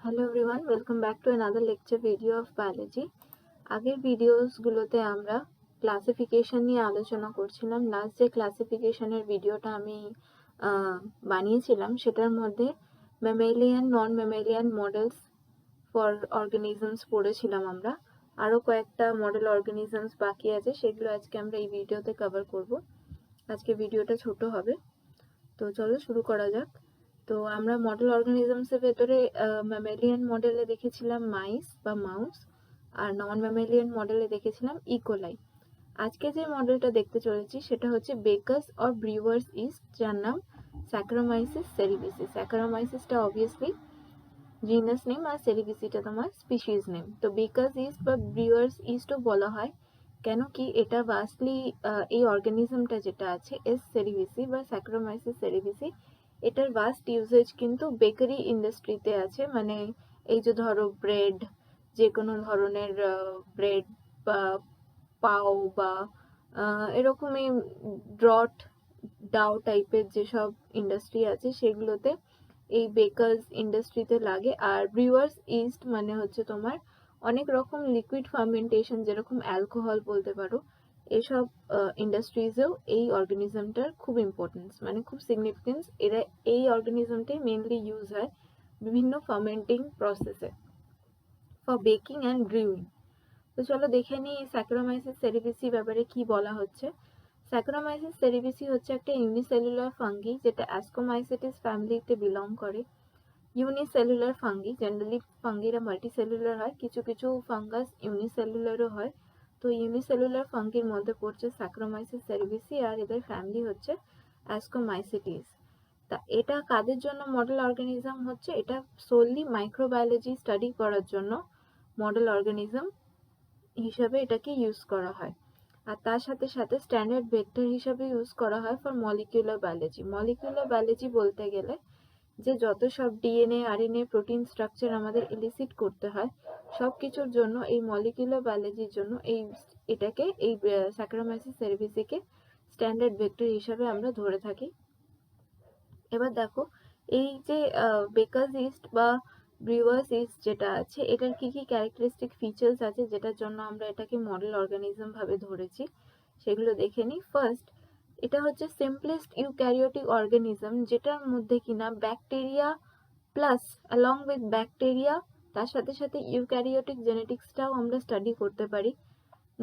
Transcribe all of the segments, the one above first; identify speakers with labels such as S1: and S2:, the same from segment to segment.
S1: Hello everyone, welcome back to another lecture video of biology. আগের ভিডিওসগুলোতে আমরা classification নিয়ে আলোচনা করছিলাম। লাস্ট যে ক্লাসিফিকেশনের ভিডিওটা আমি বানিয়েছিলাম সেটার মধ্যে mammalian, non mammalian models for organisms পড়েছিলাম আমরা। আরও কয়েকটা মডেল অর্গানিজমস বাকি আছে, সেগুলো আজকে আমরা এই ভিডিওতে কভার করব। আজকে ভিডিওটা ছোট হবে, তো চলো শুরু করা যাক। তো আমরা মডেল অর্গানিজমসের ভেতরে ম্যামেলিয়ান মডেলে দেখেছিলাম মাইস বা মাউস, আর নন ম্যামেলিয়ান মডেলে দেখেছিলাম ইকোলাই। আজকে যে মডেলটা দেখতে চলেছি সেটা হচ্ছে বেকার্স অর ব্রিউয়ার্স ইস্ট, যার নাম স্যাকারোমাইসিস সেরিভিসিস। স্যাকারোমাইসিসটা অবভিয়াসলি জিনাস নেম আর সেরিভিসিটা তোমার স্পিসিস নেম। তো বেকার্স ইস্ট বা ব্রিউয়ার্স ইস্টও বলা হয় কেন কি এটা ভাস্টলি এই অর্গানিজমটা যেটা আছে এস সেরিভিসি বা স্যাকারোমাইসিস সেরিভিসি, এটার ভাস্ট ইউজেজ কিন্তু বেকারি ইন্ডাস্ট্রিতে আছে। মানে এই যে ধরো ব্রেড, যে কোনো ধরনের ব্রেড বা পাও বা এরকমই ড্রট ডাও টাইপের যেসব ইন্ডাস্ট্রি আছে সেগুলোতে এই বেকার্স ইন্ডাস্ট্রিতে লাগে। আর ব্রিউয়ার্স ইস্ট মানে হচ্ছে তোমার অনেক রকম লিকুইড ফার্মেন্টেশন, যেরকম অ্যালকোহল বলতে পারো, এসব ইন্ডাস্ট্রিজেও এই অর্গানিজমটার খুব ইম্পর্টেন্স, মানে খুব সিগনিফিকেন্স। এরা এই অর্গানিজমটাই মেনলি ইউজ হয় বিভিন্ন ফার্মেন্টিং প্রসেসে ফর বেকিং অ্যান্ড ব্রিউইং। তো চলো দেখে নিই স্যাকারোমাইসিস সেরিভিসি ব্যাপারে কি বলা হচ্ছে। স্যাকারোমাইসিস সেরিভিসি হচ্ছে একটা ইউনিসেলুলার ফাঙ্গি যেটা অ্যাসকোমাইসিটিস ফ্যামিলিতে বিলং করে। ইউনিসেলুলার ফাঙ্গি, জেনারেলি ফাঙ্গিরা মাল্টিসেলুলার হয়, কিছু কিছু ফাঙ্গাস ইউনিসেলুলারও হয়। তো ইউনিসেলুলার ফাঙ্গির মধ্যে পড়ছে স্যাকারোমাইসিস সেরিভিসি, আর এদের ফ্যামিলি হচ্ছে অ্যাসকোমাইসিটিস। তা এটা কাদের জন্য মডেল অর্গানিজম হচ্ছে? এটা সোললি মাইক্রোবায়োলজি স্টাডি করার জন্য মডেল অর্গানিজম হিসাবে এটাকে ইউজ করা হয়। আর তার সাথে সাথে স্ট্যান্ডার্ড ভেক্টর হিসাবে ইউজ করা হয় for molecular biology. Molecular biology বলতে গেলে যে যত সব ডিএনএ, আরএনএ, প্রোটিন স্ট্রাকচার আমাদের এলিসিট করতে হয়, সব কিছুর জন্য এই মলিকিউলার বায়োলজির জন্য এটাকে এই স্যাকারোমাইসিস সেরিভিসিকে স্ট্যান্ডার্ড ভেক্টর হিসাবে আমরা ধরে থাকি। এবার দেখো এই যে বেকার্স ইস্ট বা ব্রিউয়ার্স ইস্ট যেটা আছে, এটার কি কি ক্যারেক্টারিস্টিক ফিচার্স আছে যেটার জন্য আমরা এটাকে মডেল অর্গানিজম ভাবে ধরেছি, সেগুলো দেখে নিই। ফার্স্ট, এটা হচ্ছে সিম্পলেস্ট ইউক্যারিওটিক অর্গানিজম, যেটার মধ্যে কিনা bacteria plus along with bacteria তার সাথে সাথে ইউক্যারিওটিক জেনেটিক্সটাও আমরা স্টাডি করতে পারি।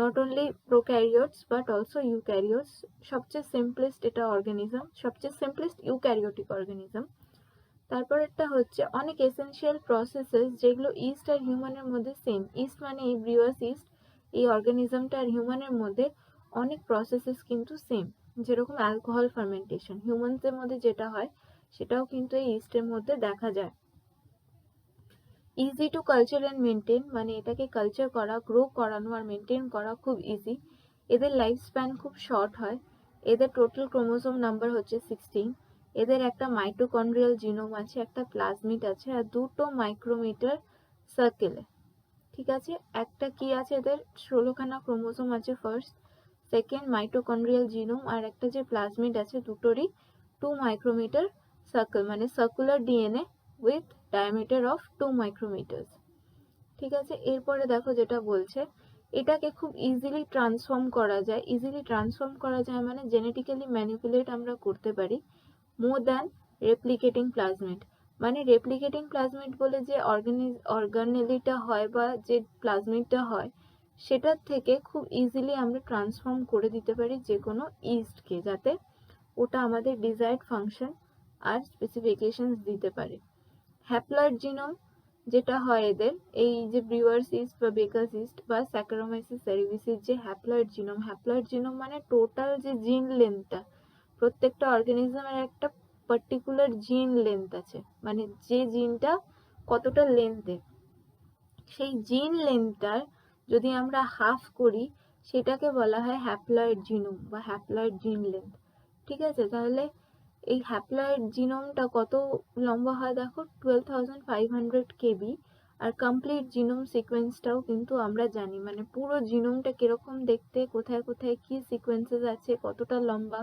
S1: Not only prokaryotes but also eukaryotes. সবচেয়ে সিম্পলেস্ট এটা অর্গানিজম, সবচেয়ে সিম্পলেস্ট ইউক্যারিওটিক অর্গানিজম। তারপরেরটা হচ্ছে অনেক এসেনশিয়াল প্রসেসেস যেগুলো ইস্ট আর হিউম্যানের মধ্যে সেম। ইস্ট মানে এই ব্রিউয়ার্স ইস্ট, এই অর্গানিজমটা আর হিউম্যানের মধ্যে অনেক প্রসেসেস কিন্তু সেম। যেরকম অ্যালকোহল ফার্মেন্টেশন হিউম্যানসের মধ্যে যেটা হয়, সেটাও কিন্তু এই ইস্টের মধ্যে দেখা যায়। Easy to culture and maintain, মানে এটাকে কালচার করা, গ্রো করানো আর মেনটেন করা খুব ইজি। এদের লাইফ স্প্যান খুব শর্ট হয়। এদের টোটাল ক্রোমোসোম নাম্বার হচ্ছে 16। এদের একটা মাইটোকন্ড্রিয়াল জিনোম আছে, একটা প্লাজমিড আছে, আর দুটো মাইক্রোমিটার সার্কেলে। ঠিক আছে, একটা কি আছে, এদের 16খানা ক্রোমোসোম আছে ফার্স্ট, সেকেন্ড মাইটোকন্ড্রিয়াল জিনোম, আর একটা যে প্লাজমিড আছে দুটোরই 2 মাইক্রোমিটার সার্কেল, মানে circular DNA with diameter of 2 মাইক্রোমিটার্স। ঠিক আছে, এরপরে দেখো যেটা বলছে, এটাকে খুব ইজিলি ট্রান্সফর্ম করা যায়। ইজিলি ট্রান্সফর্ম করা যায় মানে জেনেটিক্যালি ম্যানিপুলেট আমরা করতে পারি মোর দ্যান রেপ্লিকেটিং প্লাজমিড। মানে রেপ্লিকেটিং প্লাজমিড বলে যে অর্গানেলিটা হয় বা যে প্লাজমিডটা হয়, সেটার থেকে খুব ইজিলি আমরা ট্রান্সফর্ম করে দিতে পারি যে কোনো ইস্টকে, যাতে ওটা আমাদের ডিজায়ার্ড ফাংশন আর স্পেসিফিকেশনস দিতে পারে। হ্যাপ্লয়েড জিনোম যেটা হয় এদের, এই যে ব্রিউয়ার্স ইস্ট বা বেকার্স ইস্ট বা স্যাকারোমাইসিস সেরিভিসিস যে হ্যাপ্লয়েড জিনোম মানে টোটাল যে জিন লেন্থটা, প্রত্যেকটা অর্গানিজমের একটা পার্টিকুলার জিন লেন্থ আছে, মানে যে জিনটা কতটা লেন্থের, সেই জিন লেন্থটার যদি আমরা হাফ করি সেটাকে বলা হয় হ্যাপ্লয়েড জিনোম বা হ্যাপ্লয়েড জিন লেন্থ। ঠিক আছে, তাহলে এই হ্যাপ্লয়েড জিনোমটা কত লম্বা হয় দেখো, 12,500 কেবি। আর কমপ্লিট জিনোম সিকোয়েন্সটাও কিন্তু আমরা জানি, মানে পুরো জিনোমটা কিরকম দেখতে, কোথায় কোথায় কি সিকোয়েন্সেস আছে, কতটা লম্বা,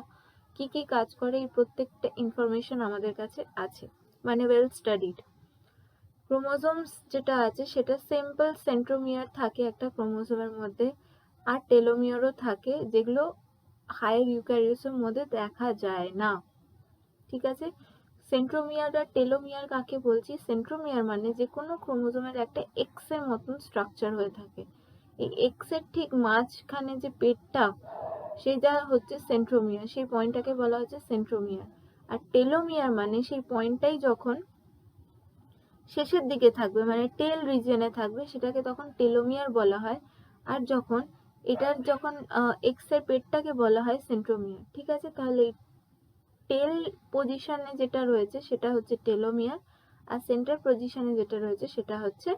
S1: কি কি কাজ করে, এই প্রত্যেকটা ইনফরমেশন আমাদের কাছে আছে, মানে ওয়েল স্টাডিড। ক্রোমোজোমস যেটা আছে সেটা সিম্পল সেন্ট্রোমিয়ার থাকে একটা ক্রোমোজোমের মধ্যে, আর টেলোমিয়ারও থাকে, যেগুলো হায়ার ইউক্যারিওটসের মধ্যে দেখা যায় না। ঠিক আছে, সেন্ট্রোমিয়ার আর টেলোমিয়ার কাকে বলছি? সেন্ট্রোমিয়ার মানে যে কোনো ক্রোমোজোমের একটা এক্স এর মতন স্ট্রাকচার হয়ে থাকে, এই এক্স এর ঠিক মাঝখানে যে পেটটা, সেটা হচ্ছে সেন্ট্রোমিয়ার, সেই পয়েন্টটাকে বলা হচ্ছে সেন্ট্রোমিয়ার। আর টেলোমিয়ার মানে সেই পয়েন্টটাই যখন শেষের দিকে থাকবে, মানে টেল রিজিয়নে থাকবে, সেটাকে তখন টেলোমিয়ার বলা হয়। আর যখন যখন এক্স এর পেটটাকে বলা হয় সেন্ট্রোমিয়ার। ঠিক আছে, তাহলে টেল পজিশনে যেটা রয়েছে সেটা হচ্ছে টেলোমিয়ার, আর সেন্টার পজিশনে যেটা রয়েছে সেটা হচ্ছে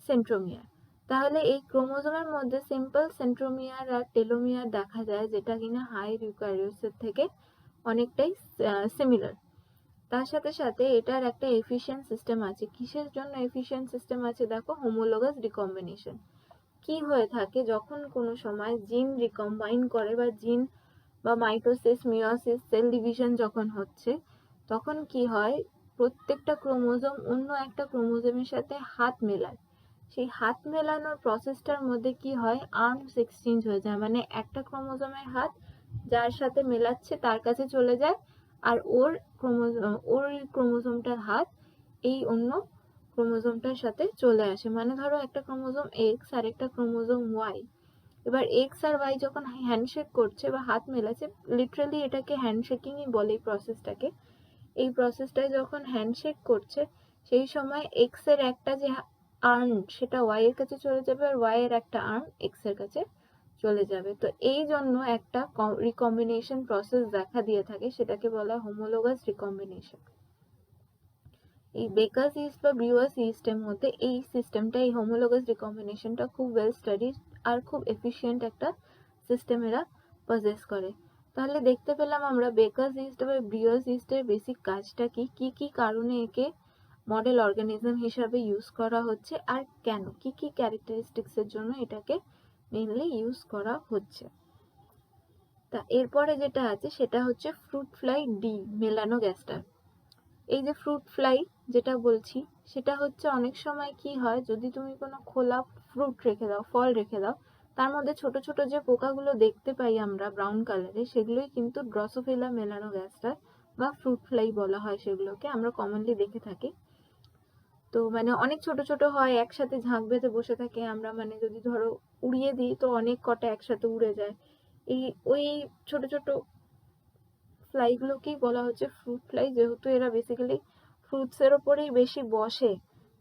S1: সেন্ট্রোমিয়ার। তাহলে এই ক্রোমোজোমের মধ্যে সিম্পল সেন্ট্রোমিয়ার আর টেলোমিয়ার দেখা যায়, যেটা কিনা হায়ার ইউক্যারিওটসের থেকে অনেকটাই সিমিলার। তার সাথে সাথে এটার একটা এফিশিয়েন্ট সিস্টেম আছে। কিসের জন্য এফিশিয়েন্ট সিস্টেম আছে? দেখো, হোমোলোগাস রিকম্বিনেশন। কি হয়ে থাকে যখন কোনো সময় জিন রিকম্বাইন করে, বা জিন বা মাইটোসিস, মিয়োসিস, সেল ডিভিশন যখন হচ্ছে, তখন কি হয়, প্রত্যেকটা ক্রোমোজোম অন্য একটা ক্রোমোজোমের সাথে হাত মেলায়। সেই হাত মেলানোর প্রসেসটার মধ্যে কি হয়, আর্মস এক্সচেঞ্জ হয়ে যায়, মানে একটা ক্রোমোজোমের হাত যার সাথে মেলাচ্ছে তার কাছে চলে যায়, আর ওর ক্রোমোজোমটার হাত এই অন্য ক্রোমোজোমটার সাথে চলে আসে। মানে ধরো একটা ক্রোমোজোম এক্স আর একটা ক্রোমোজোম ওয়াই, এবার এক্স আর ওয়াই যখন হ্যান্ডশেক করছে বা হাত মেলাচ্ছে, লিটারালি এটাকে হ্যান্ডশেকিংই বলে এই প্রসেসটাকে। এই প্রসেসটায় যখন হ্যান্ডশেক করছে, সেই সময় এক্স এর একটা যে আর্ম সেটা ওয়াই এর কাছে চলে যাবে, আর ওয়াই এর একটা আর্ম এক্স এর কাছে চলে যাবে। তো এই জন্য একটা রিকম্বিনেশন প্রসেস দেখা দিয়ে থাকে, সেটাকে বলা হয় হোমোলোগাস রিকম্বিনেশন। এই বেকারস ইস্ট বা ব্রিউয়ার্স ইস্টের মধ্যে এই সিস্টেমটা, এই হোমোলোগাস রিকম্বিনেশনটা খুব ওয়েল স্টাডিড আর খুব এফিশিয়েন্ট একটা সিস্টেম এরা পজেস করে। তাহলে দেখতে পেলাম আমরা বেকারস ইস্ট বা ব্রিউয়ার্স ইস্টের বেসিক কাজটা কি, কি কারণে একে মডেল অর্গানিজম হিসাবে ইউজ করা হচ্ছে, আর কেন, কি ক্যারেক্টারিস্টিক্স এর জন্য এটাকে মেইনলি ইউজ করা হচ্ছে। তা এরপরে যেটা আছে সেটা হচ্ছে ফ্রুট ফ্লাই ডি মেলানোগ্যাস্টার। এই যে ফ্রুট ফ্লাই যেটা বলছি, সেটা হচ্ছে অনেক সময় কি হয়, যদি তুমি কোনো খোলা ফ্রুট রেখে দাও, ফল রেখে দাও, তার মধ্যে ছোট ছোট যে পোকাগুলো দেখতে পাই আমরা ব্রাউন কালারে, সেগুলোই কিন্তু ড্রসোফিলা মেলানোগ্যাস্টার বা ফ্রুট ফ্লাই বলা হয়, সেগুলোকে আমরা কমনলি দেখে থাকি। তো মানে অনেক ছোট ছোট হয়, একসাথে ঝাঁক বেঁধে বসে থাকে, আমরা মানে যদি ধরো উড়িয়ে দিই তো অনেক কটা একসাথে উড়ে যায়। ওই ছোট ছোট ফ্লাই গুলোকেই বলা হচ্ছে ফ্রুট ফ্লাই, যেহেতু এরা বেসিক্যালি ফ্রুটস এর ওপরেই বেশি বসে,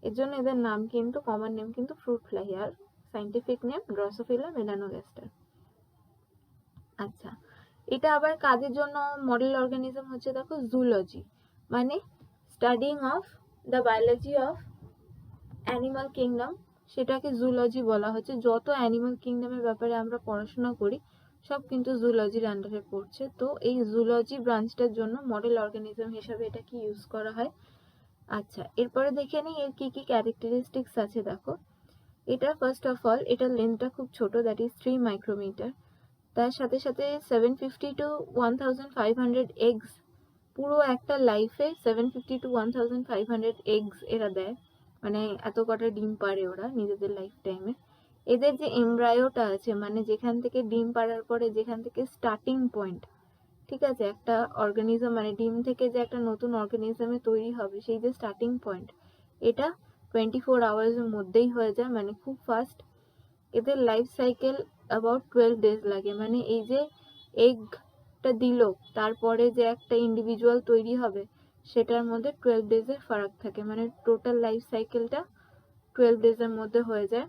S1: এর জন্য এদের নাম কিন্তু, কমন নেম কিন্তু ফ্রুট ফ্লাই, আর সাইন্টিফিক নেম ড্রসোফিলা মেলানোগ্যাস্টার। আচ্ছা, এটা আবার কাজের জন্য মডেল অর্গানিজম হচ্ছে, দেখো, জুলজি মানে studying of the biology of animal kingdom, সেটাকে জুলজি বলা হচ্ছে। যত অ্যানিমাল কিংডমের ব্যাপারে আমরা পড়াশোনা করি সব কিন্তু জুলজির আন্ডারে পড়ছে। তো এই জুলজি ব্রাঞ্চটার জন্য মডেল অর্গানিজম হিসাবে এটাকে ইউজ করা হয়। আচ্ছা, এরপরে দেখে নিই এর কি ক্যারেক্টারিস্টিক্স আছে। দেখো, এটা ফার্স্ট অফ অল, এটার লেন্থটা খুব ছোট, দ্যাট ইজ 3 মাইক্রোমিটার। তার সাথে সাথে 750 to 1500 এগস, পুরো একটা লাইফে 750 to 1500 এগস এরা দেয়, মানে এত কটা ডিম পারে ওরা নিজেদের লাইফ টাইমে। এদের যে এমব্রায়োটা আছে, মানে যেখান থেকে ডিম পাড়ার পরে যেখান থেকে স্টার্টিং পয়েন্ট, ঠিক আছে, একটা অর্গানিজম মানে ডিম থেকে যে একটা নতুন অর্গানিজমে তৈরি হবে, সেই যে স্টার্টিং পয়েন্ট, এটা 24 আওয়ার্সের মধ্যেই হয়ে যায়, মানে খুব ফাস্ট। এদের লাইফ সাইকেল অ্যাবাউট 12 ডেজ লাগে, মানে এই যে এগটা দিল তারপরে যে একটা ইন্ডিভিজুয়াল তৈরি হবে, সেটার মধ্যে 12 ডেজের ফারাক থাকে, মানে টোটাল লাইফ সাইকেলটা 12 ডেজের মধ্যে হয়ে যায়।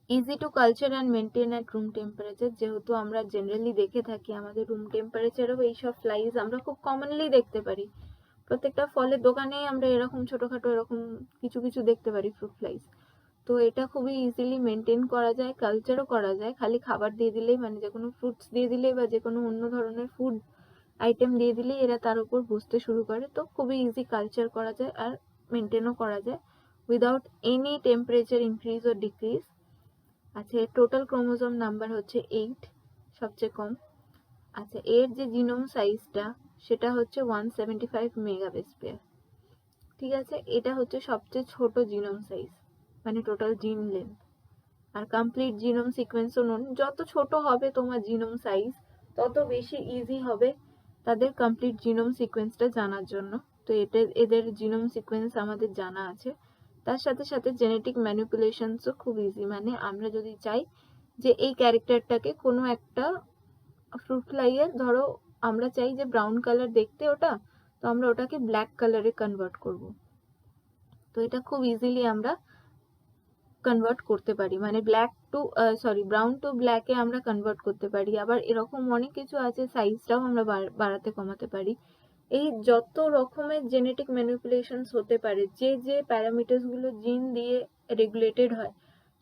S1: Easy to culture and maintain at room temperature, যেহেতু আমরা জেনারেলি দেখে থাকি আমাদের রুম টেম্পারেচারেও এইসব ফ্লাইজ আমরা খুব কমনলি দেখতে পারি, প্রত্যেকটা ফলের দোকানেই আমরা এরকম ছোটখাটো এরকম কিছু কিছু দেখতে পারি ফ্রুট ফ্লাইজ। তো এটা খুবই ইজিলি মেনটেন করা যায়, কালচারও করা যায়, খালি খাবার দিয়ে দিলেই, মানে যে কোনো ফ্রুটস দিয়ে দিলেই বা যে কোনো অন্য ধরনের ফুড আইটেম দিয়ে দিলেই এরা তার উপর বসতে শুরু করে। তো খুবই ইজি কালচার করা যায় আর মেনটেনও করা যায় উইদাউট এনি টেম্পারেচার ইনক্রিজ ও ডিক্রিজ। আচ্ছা, এর টোটাল ক্রোমোজোম নাম্বার হচ্ছে 8, সবচেয়ে কম। আচ্ছা, এর যে জিনোম সাইজটা সেটা হচ্ছে 175 মেগাবেস পেয়ার। ঠিক আছে, এটা হচ্ছে সবচেয়ে ছোট জিনোম সাইজ, মানে টোটাল জিন লেন্থ। আর কমপ্লিট জিনোম সিকোয়েন্সও নোন, যত ছোট হবে তোমার জিনোম সাইজ তত বেশি ইজি হবে তাদের কমপ্লিট জিনোম সিকোয়েন্সটা জানার জন্য। তো এদের জিনোম সিকোয়েন্স আমাদের জানা আছে। তার সাথে সাথে জেনেটিক ম্যানিপুলেশনসও খুব ইজি, মানে আমরা যদি চাই যে এই ক্যারেক্টারটাকে কোনো একটা ফ্রুট ফ্লাইয়ের, ধরো আমরা চাই যে ব্রাউন কালার দেখতে ওটা, তো আমরা ওটাকে ব্ল্যাক কালারে কনভার্ট করব। তো এটা খুব ইজিলি আমরা কনভার্ট করতে পারি, মানে ব্রাউন টু ব্ল্যাকে আমরা কনভার্ট করতে পারি। আবার এরকম অনেক কিছু আছে, সাইজটাও আমরা বাড়াতে কমাতে পারি। এই যত রকমের জেনেটিক ম্যানিপুলেশনস হতে পারে, যে যে প্যারামিটার্স গুলো জিন দিয়ে রেগুলেটেড হয়,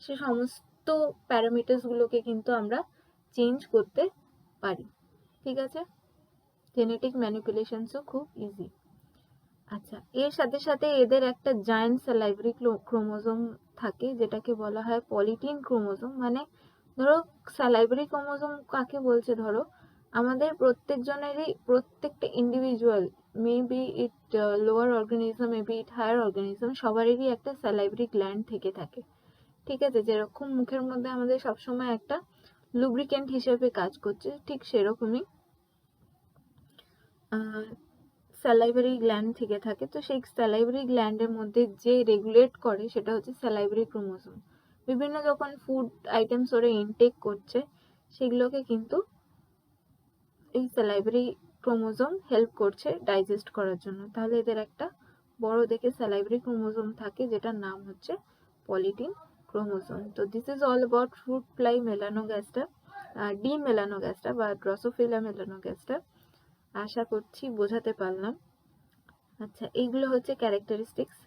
S1: সে সমস্ত প্যারামিটার্স গুলোকে কিন্তু আমরা চেঞ্জ করতে পারি। ঠিক আছে, জেনেটিক ম্যানিপুলেশনসও খুব ইজি। আচ্ছা, এর সাথে সাথে এদের একটা জায়ান্ট স্যালাইভারি ক্রোমোজোম থাকে, যেটাকে বলা হয় পলিটিন ক্রোমোজোম। মানে ধরো স্যালাইভারি ক্রোমোজোম কাকে বলছে, ধরো আমাদের প্রত্যেকজনেরই, প্রত্যেকটা individual, maybe it lower organism, maybe it higher organism, সবারই একটা স্যালাইভারি গ্ল্যান্ড থেকে থাকে। ঠিক আছে, যেরকম মুখের মধ্যে আমাদের সবসময় একটা লুব্রিকেন্ট হিসেবে কাজ করছে, ঠিক সেরকমই স্যালাইভারি গ্ল্যান্ড থেকে থাকে। তো সেই স্যালাইভারি গ্ল্যান্ডের মধ্যে যে রেগুলেট করে সেটা হচ্ছে স্যালাইভারি ক্রোমোজোম। বিভিন্ন যখন ফুড আইটেমস ওরা ইনটেক করছে, সেগুলোকে কিন্তু এই স্যালাইভারি ক্রোমোজোম হেল্প করছে ডাইজেস্ট করার জন্য। তাহলে এদের একটা বড় দেখে স্যালাইভারি ক্রোমোজোম থাকে, যেটার নাম হচ্ছে পলিটিন ক্রোমোজোম। তো this is all about fruit fly melanogaster, D melanogaster বা ড্রসোফিলা মেলানোগ্যাস্টা। আশা করছি বোঝাতে পারলাম। আচ্ছা, এইগুলো হচ্ছে ক্যারেক্টারিস্টিক্স।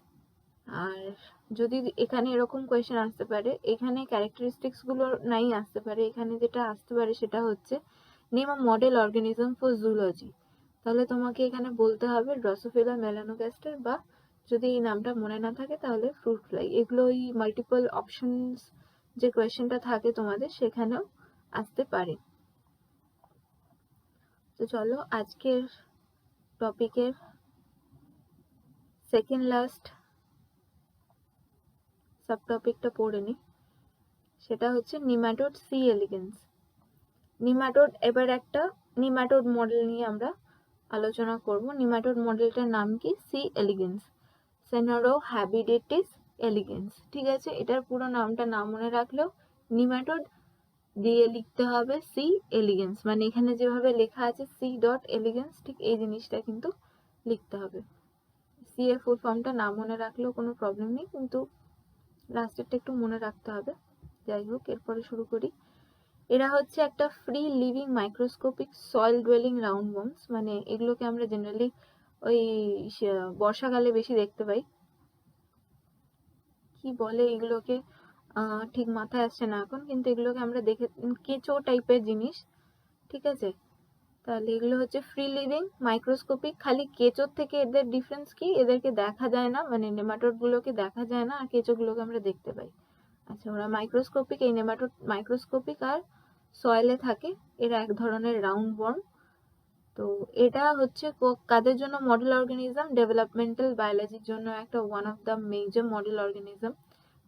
S1: আর যদি এখানে এরকম কোয়েশ্চেন আসতে পারে, এখানে ক্যারেক্টারিস্টিক্স গুলো নাই আসতে পারে, এখানে যেটা আসতে পারে সেটা হচ্ছে name a model organism for zoology. তাহলে তোমাকে এখানে বলতে হবে ড্রসোফিলা মেলানোগ্যাস্টার, বা যদি এই নামটা মনে না থাকে তাহলে ফ্রুট ফ্লাই। এগুলো ওই মাল্টিপল অপশনস যে কোয়েশ্চেনটা থাকে তোমাদের, সেখানেও আসতে পারে। তো চলো আজকের টপিকের সেকেন্ড লাস্ট সাব টপিকটা পড়ে নি, সেটা হচ্ছে নিম্যাটোড সি এলিগেন্স। নিম্যাটোড, এবার একটা নিম্যাটোড মডেল নিয়ে আমরা আলোচনা করব। নিম্যাটোড মডেলটার নাম কি? C elegans, Caenorhabditis elegans. ঠিক আছে, এটার পুরো নামটা না মনে রাখলেও নিম্যাটোড দিয়ে লিখতে হবে সি এলিগেন্স, মানে এখানে যেভাবে লেখা আছে সি ডট এলিগেন্স, ঠিক এই জিনিসটা কিন্তু লিখতে হবে। সি এর ফুল ফর্মটা না মনে রাখলেও কোনো প্রবলেম নেই, কিন্তু লাস্টেরটা একটু মনে রাখতে হবে। যাই হোক, এরপরে শুরু করি। এরা হচ্ছে একটা free living microscopic soil duelling round worms, মানে এগুলোকে আমরা জেনারেলি ওই বর্ষাকালে বেশি দেখতে পাই। কি বলে এগুলোকে ঠিক মাথায় আসছে না এখন, কিন্তু এগুলোকে আমরা দেখে, কেঁচো টাইপের জিনিস। ঠিক আছে, তাহলে এগুলো হচ্ছে ফ্রি লিভিং মাইক্রোস্কোপিক। খালি কেঁচোর থেকে এদের ডিফারেন্স কি, এদেরকে দেখা যায় না, মানে নেমাটোড গুলোকে দেখা যায় না, আর কেঁচো গুলোকে আমরা দেখতে পাই। আচ্ছা, ওরা মাইক্রোস্কোপিক, এই নেমাটোড মাইক্রোস্কোপিক আর সয়েলে থাকে। এরা এক ধরনের রাউন্ড ওয়ার্ম। তো এটা হচ্ছে কাদের জন্য মডেল অর্গানিজম? ডেভেলপমেন্টাল বায়োলজির জন্য একটা one of the major model organism.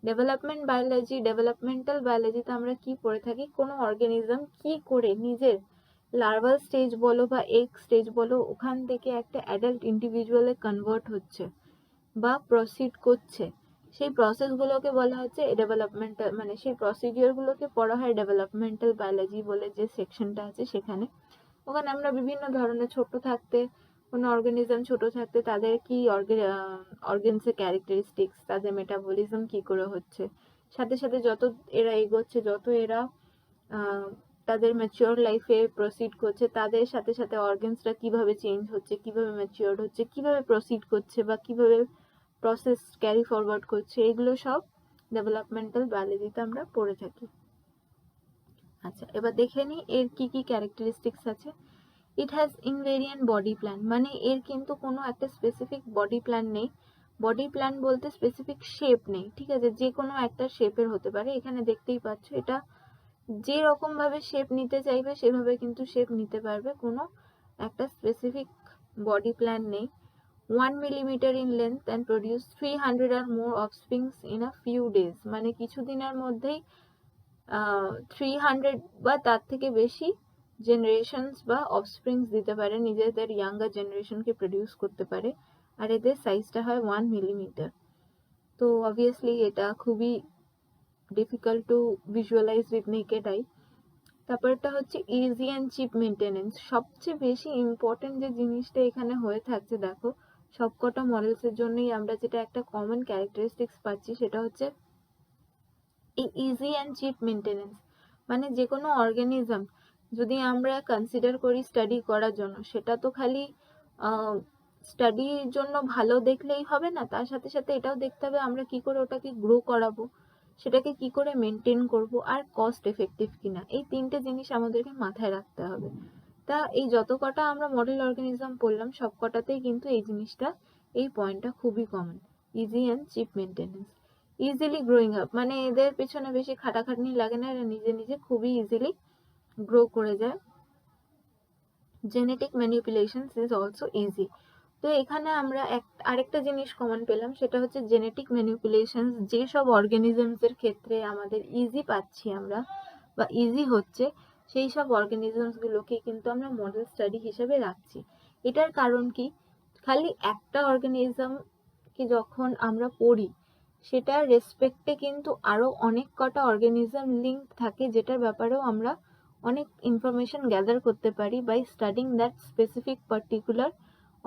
S1: Developmental বায়োলজিতে আমরা কি পড়ে থাকি? কোনো অর্গানিজম কি করে নিজের লার্ভাল স্টেজ বলো বা এগ স্টেজ বলো, ওখান থেকে একটা অ্যাডাল্ট ইন্ডিভিজুয়ালে কনভার্ট হচ্ছে বা প্রসিড করছে, সেই প্রসেসগুলোকে বলা হচ্ছে ডেভেলপমেন্টাল, মানে সেই প্রসিডিওরগুলোকে পড়া হয় ডেভেলপমেন্টাল বায়োলজি বলে যে সেকশনটা আছে সেখানে। ওখানে আমরা বিভিন্ন ধরনের, ছোট থাকতে কোনো অর্গানিজম ছোট থাকতে তাদের কি অর্গানসের ক্যারেক্টারিস্টিক্স, তাদের মেটাবলিজম কি করে হচ্ছে, সাথে সাথে যত এরা এগোচ্ছে, যত এরা তাদের ম্যাচিওর লাইফে প্রসিড করছে, তাদের সাথে সাথে অর্গানসরা কিভাবে চেঞ্জ হচ্ছে, কিভাবে ম্যাচিওর হচ্ছে, কিভাবে প্রসিড করছে বা কিভাবে প্রসেস ক্যারি ফরওয়ার্ড করছে, এগুলো সব ডেভেলপমেন্টাল বায়োলজিতে আমরা পড়ে থাকি। আচ্ছা, এবার দেখে নিই এর কি কি ক্যারেক্টারিস্টিক্স আছে। It has invariant body plan, মানে এর কিন্তু কোনো একটা স্পেসিফিক বডি প্ল্যান নেই। বডি প্ল্যান বলতে স্পেসিফিক শেপ নেই, ঠিক আছে, যে কোনো একটা শেপের হতে পারে। এখানে দেখতেই পাচ্ছ, এটা যে রকম ভাবে শেপ নিতে চাইবে সেভাবে কিন্তু শেপ নিতে পারবে, কোনো একটা স্পেসিফিক বডি প্ল্যান নেই। 1 millimeter in length and produce 300 or more offsprings in a few days, মানে কিছুদিনের মধ্যেই 300 বা তার থেকে বেশি জেনারেশনস বা অফস্প্রিংস দিতে পারে, নিজেদের ইয়াঙ্গার জেনারেশনকে প্রডিউস করতে পারে, আর এদের সাইজটা হয় 1 মিলিমিটার। তো অবভিয়াসলি এটা খুবই difficult to visualise with naked eye. তারপরটা হচ্ছে ইজি অ্যান্ড চিপ মেনটেনেন্স। সবচেয়ে বেশি ইম্পর্টেন্ট যে জিনিসটা এখানে হয়ে থাকছে, দেখো সবকটা মডেলসের জন্যই আমরা যেটা একটা কমন ক্যারেক্টারিস্টিক্স পাচ্ছি সেটা হচ্ছে এই ইজি অ্যান্ড চিপ মেনটেনেন্স। মানে যে কোনো অর্গানিজম যদি আমরা কনসিডার করি স্টাডি করার জন্য, সেটা তো খালি স্টাডির জন্য ভালো দেখলেই হবে না, তার সাথে সাথে এটাও দেখতে হবে আমরা কি করে ওটাকে গ্রো করাবো, সেটাকে কি করে মেনটেন করব, আর কস্ট এফেক্টিভ কিনা, এই তিনটে জিনিস আমাদেরকে মাথায় রাখতে হবে। তা এই যত কটা আমরা মডেল অর্গানিজম পড়লাম সব কটাতেই কিন্তু এই জিনিসটা, এই পয়েন্টটা খুবই common, easy and cheap maintenance. Easily growing up, মানে এদের পেছনে বেশি খাটাখাটনি লাগে না, এরা নিজে নিজে খুবই ইজিলি গ্রো করে যায়। Genetic manipulations is also easy. তো এখানে আমরা আরেকটা জিনিস কমন পেলাম, সেটা হচ্ছে জেনেটিক ম্যানিপুলেশনস যেসব অর্গানিজমসের ক্ষেত্রে আমাদের ইজি পাচ্ছি আমরা বা ইজি হচ্ছে, সেই সব অর্গানিজমসগুলোকে কিন্তু আমরা মডেল স্টাডি হিসেবে রাখছি। এটার কারণ কি, খালি একটা অর্গানিজমকে যখন আমরা পড়ি সেটার রেসপেক্টে কিন্তু আরো অনেক কটা অর্গানিজম লিঙ্ক থাকে, যেটার ব্যাপারেও আমরা অনেক ইনফরমেশন গ্যাদার করতে পারি by studying that specific particular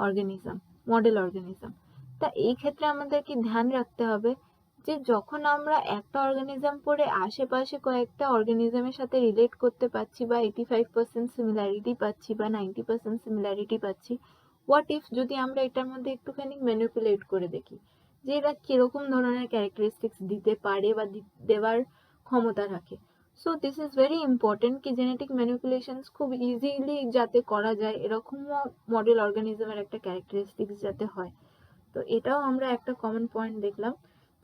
S1: organism, model organism. তা এই ক্ষেত্রে আমাদের কি ধ্যান রাখতে হবে যে যখন আমরা একটা অর্গানিজম পড়ে আশেপাশে কয়েকটা অর্গানিজমের সাথে রিলেট করতে পারছি বা 85% সিমিলারিটি পাচ্ছি বা 90% সিমিলারিটি পাচ্ছি, হোয়াট ইফ যদি আমরা এটার মধ্যে একটুখানি ম্যানিপুলেট করে দেখি যে এরা কিরকম ধরনের ক্যারেক্টারিস্টিক্স দিতে পারে বা দেওয়ার ক্ষমতা রাখে। So this is very important কি জেনেটিক ম্যানিপুলেশনস খুব ইজিলি যাতে করা যায়, এরকমও মডেল অর্গানিজমের একটা ক্যারেক্টারিস্টিক্স যাতে হয়। তো এটাও আমরা একটা কমন পয়েন্ট দেখলাম,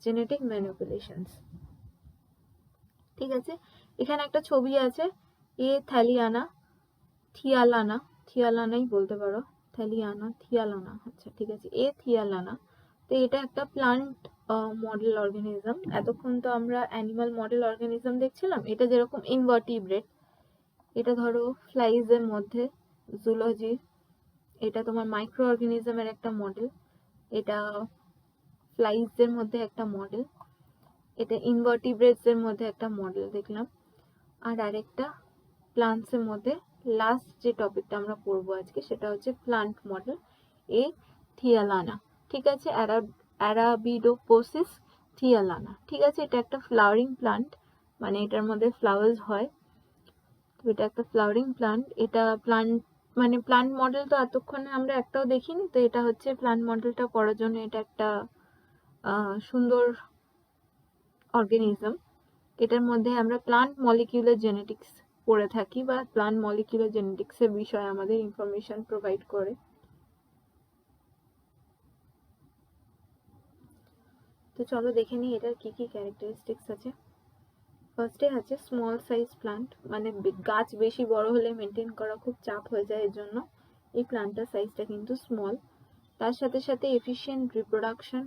S1: জেনেটিক ম্যানিপুলেশনস। ঠিক আছে, এখানে একটা ছবি আছে, এ থ্যালিয়ানা থিয়ালানা, থিয়ালানাই বলতে পারো, থ্যালিয়ানা থিয়ালানা, আচ্ছা ঠিক আছে, এ থিয়ালানা। তো এটা একটা প্লান্ট মডেল অর্গানিজম। এতক্ষণ তো আমরা অ্যানিমাল মডেল অর্গানিজম দেখছিলাম, এটা যেরকম ইনভার্টিব্রেট, এটা ধরো ফ্লাইজ এর মধ্যে জুলজি, এটা তোমার মাইক্রো অর্গানিজমের একটা মডেল, এটা ফ্লাইজ এর মধ্যে একটা মডেল, এটা ইনভার্টিব্রেটস এর মধ্যে একটা মডেল দেখলাম, আর আরেকটা প্লান্টস এর মধ্যে। লাস্ট যে টপিকটা আমরা পড়বো আজকে সেটা হচ্ছে প্লান্ট মডেল, এ থিয়ালানা। ঠিক আছে, অ্যারাবিডোপোসিস থিয়ালানা। ঠিক আছে, এটা একটা ফ্লাওয়ারিং প্লান্ট, মানে এটার মধ্যে ফ্লাওয়ার্স হয়। তো এটা একটা ফ্লাওয়ারিং প্লান্ট, এটা প্লান্ট মানে প্লান্ট মডেল তো এতক্ষণে আমরা একটাও দেখিনি, তো এটা হচ্ছে প্লান্ট মডেলটা পড়ার জন্য এটা একটা সুন্দর অর্গানিজম। এটার মধ্যে আমরা প্লান্ট মলিকিউলার জেনেটিক্স পড়ে থাকি বা প্লান্ট মলিকিউলার জেনেটিক্সের বিষয়ে আমাদের ইনফরমেশন প্রোভাইড করে। তো চলো দেখে নিই এটার কি কি ক্যারেক্টারিস্টিক্স আছে। ফার্স্টে আছে স্মল সাইজ প্লান্ট, মানে গাছ বেশি বড় হলে মেনটেন করা খুব চাপ হয়ে যায়, এর জন্য এই প্লান্টটার সাইজটা কিন্তু স্মল। তার সাথে সাথে এফিশিয়েন্ট রিপ্রোডাকশন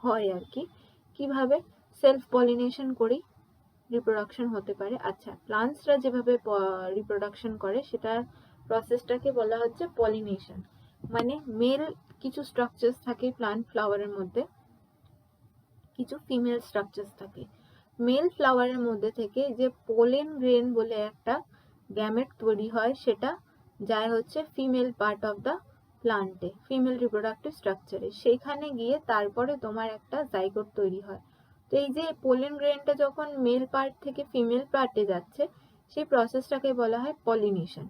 S1: হয় আর কি, কিভাবে সেলফ পলিনেশন করেই রিপ্রোডাকশন হতে পারে। আচ্ছা, প্লান্টসরা যেভাবে রিপ্রোডাকশন করে সেটার প্রসেসটাকে বলা হচ্ছে পলিনেশন। মানে মেল কিছু স্ট্রাকচার্স থাকে প্লান্ট ফ্লাওয়ারের মধ্যে, কিছু ফিমেল স্ট্রাকচার্স থাকে। মেল ফ্লাওয়ারের মধ্যে থেকে যে পোলেন গ্রেন বলে একটা গ্যামেট তৈরি হয়, সেটা যায় হচ্ছে ফিমেল পার্ট অফ দ্য প্লান্টে, ফিমেল রিপ্রোডাক্টিভ স্ট্রাকচারে, সেইখানে গিয়ে তারপরে তোমার একটা জাইগোট তৈরি হয়। তো এই যে পোলেন গ্রেনটা যখন মেল পার্ট থেকে ফিমেল পার্টে যাচ্ছে, সেই প্রসেসটাকে বলা হয় পলিনেশন।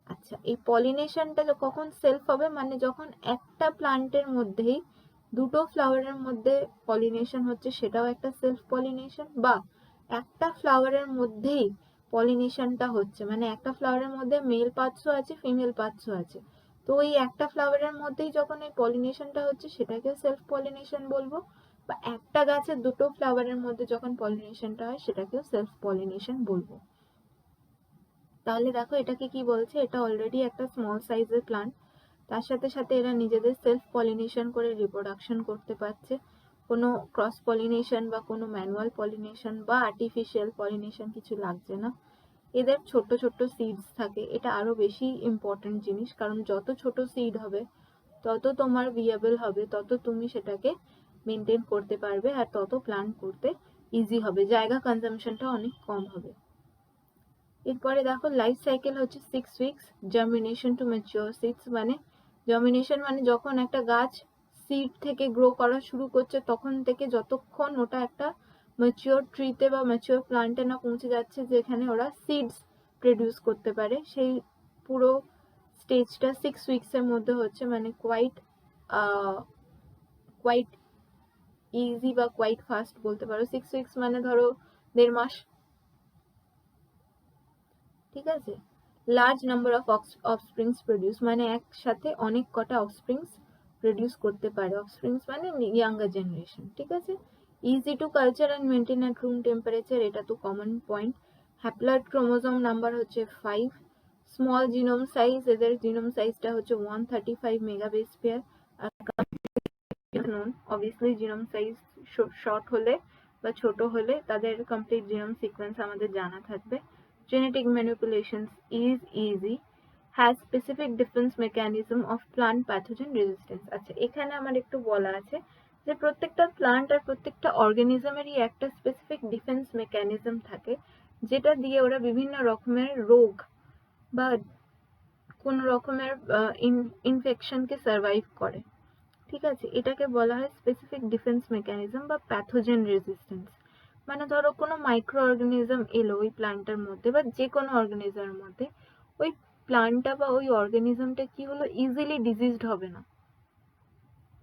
S1: আচ্ছা, এই পলিনেশনটা কখন সেলফ হবে, মানে যখন একটা প্লান্টের মধ্যেই দুটো ফ্লাওয়ারের মধ্যে পলিনেশন হচ্ছে, সেটাও একটা সেলফ পলিনেশন, বা একটা ফ্লাওয়ারের মধ্যেই পলিনেশনটা হচ্ছে, মানে একটা ফ্লাওয়ারের মধ্যে মেল পার্টসও আছে ফিমেল পার্টসও আছে, তো ওই একটা ফ্লাওয়ারের মধ্যেই যখন এই পলিনেশনটা হচ্ছে সেটাকে সেলফ পলিনেশন বলবো, বা একটা গাছের দুটো ফ্লাওয়ারের মধ্যে যখন পলিনেশনটা হয় সেটাকেও সেলফ পলিনেশন বলবো। তাহলে দেখো এটাকে কি বলছে, এটা অলরেডি একটা স্মল সাইজের প্লান্ট, তার সাথে সাথে এরা নিজেদের সেলফ পলিনেশন করে রিপ্রোডাকশন করতে পারছে। কোনো ক্রস পলিনেশন বা কোনো ম্যানুয়াল পলিনেশন বা আর্টিফিশিয়াল পলিনেশন কিছু লাগছে না। এদের ছোট ছোট সিডস থাকে, এটা আরো বেশি ইম্পর্টেন্ট জিনিস, কারণ যত ছোট সিড হবে তত তোমার ভিয়াবল হবে, তত তুমি সেটাকে মেনটেন করতে পারবে, আর তত প্ল্যান্ট করতে ইজি হবে, জায়গা কনজাম্পশনটা অনেক কম হবে। এরপরে দেখো লাইফ সাইকেল হচ্ছে 6 weeks. Germination to mature seeds, মানে জার্মিনেশন মানে যখন একটা গাছ সিড থেকে গ্রো করা শুরু করছে তখন থেকে যতক্ষণ ওটা একটা ম্যাচিওর ট্রিতে বা ম্যাচিওর প্লান্টে না পৌঁছে যাচ্ছে যেখানে ওরা সিডস প্রডিউস করতে পারে, সেই পুরো স্টেজটা 6 উইকসের মধ্যে হচ্ছে, মানে কোয়াইট ইজি বা কোয়াইট ফাস্ট বলতে পারো। 6 উইকস মানে ধরো 1.5 মাস, ঠিক আছে। লার্জ নাম্বার অফ অফস্প্রিংস প্রডিউস, মানে একসাথে অনেক কটা অফস্প্রিংস প্রডিউস করতে পারে। অফস্প্রিংস মানে ইয়াঙ্গার জেনারেশন, ঠিক আছে। Easy to culture and maintain at room temperature, এটা তো common point. Haploid chromosome number হচ্ছে 5। স্মল জিনোম সাইজ, এদের জিনোম সাইজটা হচ্ছে 135 মেগাবেস পেয়ার। আর অবভিয়াসলি জিনোম সাইজ শর্ট হলে বা ছোট হলে তাদের কমপ্লিট জিনোম সিকোয়েন্স আমাদের জানা থাকবে। Genetic manipulations is easy, has specific defense mechanism of plant pathogen resistance। আচ্ছা, এখানে আমার একটু বলা আছে যে প্রত্যেকটা প্লান্ট আর প্রত্যেকটা অর্গানিজমেরই একটা স্পেসিফিক ডিফেন্স মেকানিজম থাকে, যেটা দিয়ে ওরা বিভিন্ন রকমের রোগ বা কোন রকমের ইনফেকশনকে সার্ভাইভ করে, ঠিক আছে। এটাকে বলা হয় স্পেসিফিক ডিফেন্স মেকানিজম বা প্যাথোজেন রেজিস্ট্যান্স। মানে ধরো কোনো মাইক্রো অর্গানিজম এলো ওই প্ল্যান্টের মধ্যে বা যে কোনো অর্গানিজমের মধ্যে, ওই প্ল্যান্টটা বা ওই অর্গানিজমটা কি হলো ইজিলি ডিজিজড হবে না।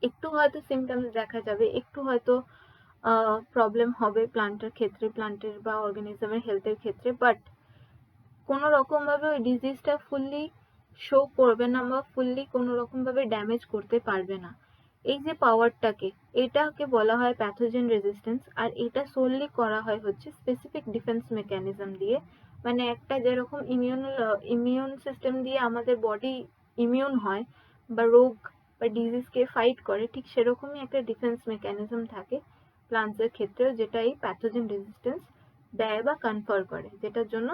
S1: একটু হয়তো সিমটমস দেখা যাবে, একটু হয়তো প্রবলেম হবে প্ল্যান্টের ক্ষেত্রে, প্ল্যান্টের বা অর্গানিজমের হেলথের ক্ষেত্রে, বাট কোনো রকম ভাবে ওই ডিজিজটা ফুললি শো করবে না বা ফুললি কোনো রকম ভাবে ড্যামেজ করতে পারবে না। এই যে পাওয়ারটাকে, এটাকে বলা হয় প্যাথোজেন রেজিস্ট্যান্স। আর এটা সোললি করা হয় হচ্ছে স্পেসিফিক ডিফেন্স মেকানিজম দিয়ে। মানে একটা যেরকম ইমিউন সিস্টেম দিয়ে আমাদের বডি ইমিউন হয় বা রোগ বা ডিজিজকে ফাইট করে, ঠিক সেরকমই একটা ডিফেন্স মেকানিজম থাকে প্লান্টসের ক্ষেত্রেও, যেটা এই প্যাথোজেন রেজিস্ট্যান্স দেয় বা কনফার করে, যেটার জন্য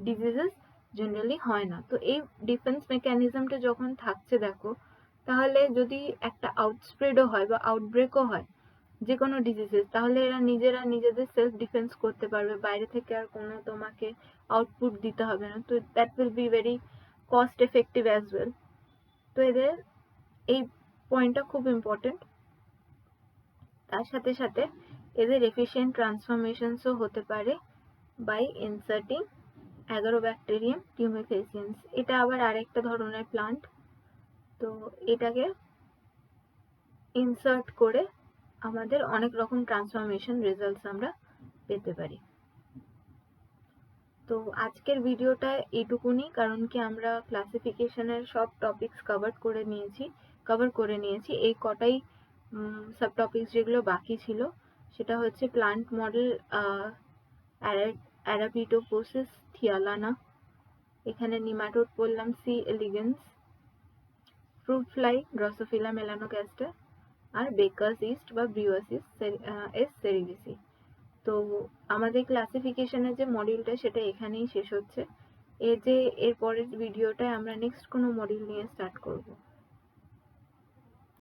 S1: ডিজিজেস জেনারেলি হয় না। তো এই ডিফেন্স মেকানিজমটা যখন থাকছে দেখো, তাহলে যদি একটা আউটস্প্রেডও হয় বা আউটব্রেকও হয় যে কোনো ডিজিজেস, তাহলে এরা নিজেরা নিজেদের সেলফ ডিফেন্স করতে পারবে, বাইরে থেকে আর কোনো তোমাকে আউটপুট দিতে হবে না। তো that will be very cost effective as well. তো এদের এই পয়েন্টটা খুব ইম্পর্টেন্ট। তার সাথে সাথে এদের এফিশিয়েন্ট ট্রান্সফরমেশনসও হতে পারে বাই ইনসার্টিং অ্যাগারোব্যাকটেরিয়াম টিউমেফেসিয়েন্স। এটা আবার আরেকটা ধরনের প্লান্ট, তো এটাকে ইনসার্ট করে আমাদের অনেক রকম ট্রান্সফরমেশন রেজাল্টস আমরা পেতে পারি। তো আজকের ভিডিওটা এইটুকুনি, কারণ কি আমরা ক্লাসিফিকেশনের সব টপিকস কভার করে নিয়েছি। এই কটাই সাব টপিকস যেগুলো বাকি ছিল, সেটা হচ্ছে প্লান্ট মডেল অ্যারাপিডোপোসিস থিয়ালানা, এখানে নিমাটোড বললাম C elegans, fruit fly Drosophila melanogaster, আর বেকার্স ইস্ট বা ব্রিওয়াসিস এস সেরিভিসি। তো আমাদের ক্লাসিফিকেশনের যে মডিউলটা সেটা এখানেই শেষ হচ্ছে। এর পরের ভিডিওটায় আমরা নেক্সট কোনো মডিউল নিয়ে স্টার্ট করব।